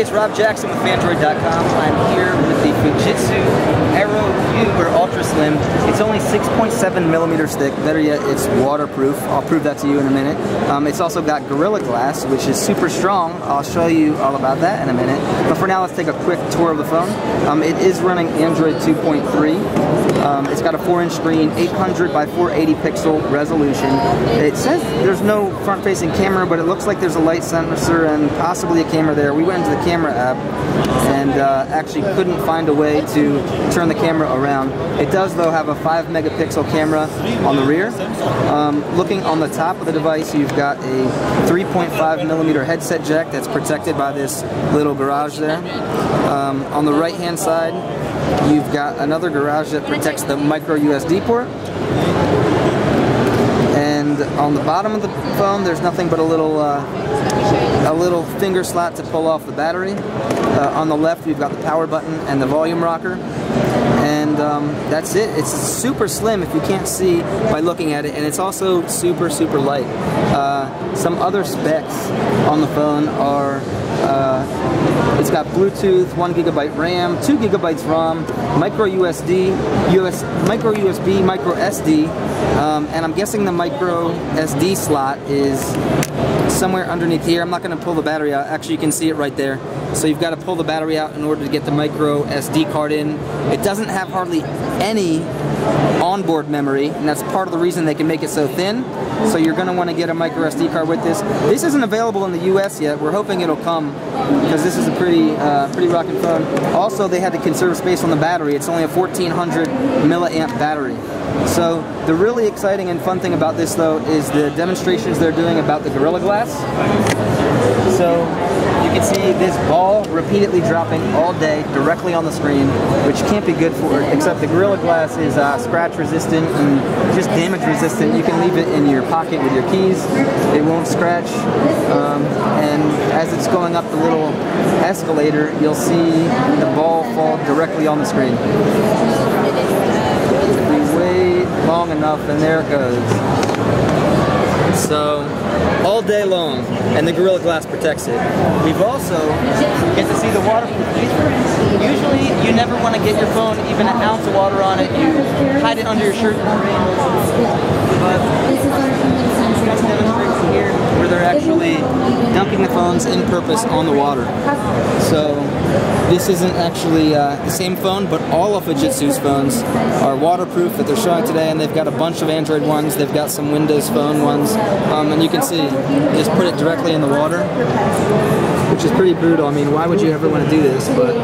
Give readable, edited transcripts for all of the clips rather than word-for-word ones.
it's Rob Jackson with Fandroid.com. I'm here with the Fujitsu Aero U or Ultra Slim. It's only 6.7 millimeters thick. Better yet, it's waterproof. I'll prove that to you in a minute. It's also got Gorilla Glass, which is super strong. I'll show you all about that in a minute. But for now, let's take a quick tour of the phone. It is running Android 2.3. It's got a 4-inch screen, 800 by 480 pixel resolution. It says there's no front-facing camera, but it looks like there's a light sensor and possibly a camera there. We went into the camera app and actually couldn't find a way to turn the camera around. It does, though, have a 5 megapixel camera on the rear. Looking on the top of the device, you've got a 3.5 millimeter headset jack that's protected by this little garage there. On the right-hand side, you've got another garage that protects the micro USB port. And on the bottom of the phone, there's nothing but a little finger slot to pull off the battery. On the left, we've got the power button and the volume rocker. And that's it. It's super slim if you can't see by looking at it, and it's also super, super light. Some other specs on the phone are it's got Bluetooth, 1 gigabyte RAM, 2 gigabytes ROM, micro USB, micro SD, and I'm guessing the micro SD slot is somewhere underneath here. I'm not going to pull the battery out. Actually, you can see it right there. So you've got to pull the battery out in order to get the micro SD card in. It doesn't have hardly any onboard memory, and that's part of the reason they can make it so thin. So you're going to want to get a micro SD card with this. This isn't available in the US yet. We're hoping it'll come because this is a pretty rocking phone. Also, they had to conserve space on the battery. It's only a 1400 milliamp battery. So the really exciting and fun thing about this, though, is the demonstrations they're doing about the Gorilla Glass. So you can see this ball repeatedly dropping all day directly on the screen, which can't be good for it, except the Gorilla Glass is scratch resistant and just damage resistant. You can leave it in your pocket with your keys. It won't scratch. And as it's going up the little escalator, you'll see the ball fall directly on the screen. If we wait long enough, and there it goes. So, all day long, and the Gorilla Glass protects it. We've also get to see the waterproof feature. Usually, you never want to get your phone even an ounce of water on it. You hide it under your shirt in the rain. But this demonstration here, where they're actually dumping the phones in purpose on the water. So this isn't actually the same phone, but all of Fujitsu's phones are waterproof that they're showing today, and they've got a bunch of Android ones. They've got some Windows Phone ones, and you can see, just put it directly in the water, which is pretty brutal. I mean, why would you ever want to do this? But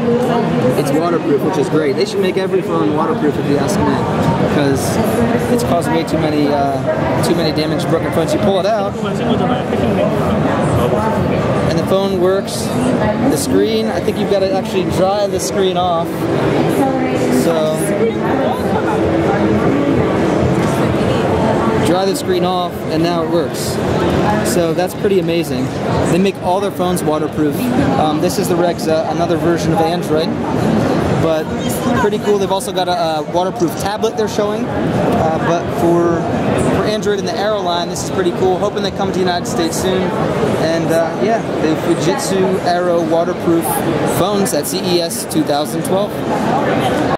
it's waterproof, which is great. They should make every phone waterproof, if you ask me, because it's caused way too many damaged, broken phones. You pull it out, and the phone works. The screen, I think you've got to actually dry the screen off. So dry the screen off, and now it works. So that's pretty amazing. They make all their phones waterproof. This is the Rexa, another version of Android, but pretty cool. They've also got a waterproof tablet they're showing, but for Android in the Aero line, this is pretty cool. Hoping they come to the United States soon. And yeah, the Fujitsu Aero waterproof phones at CES 2012.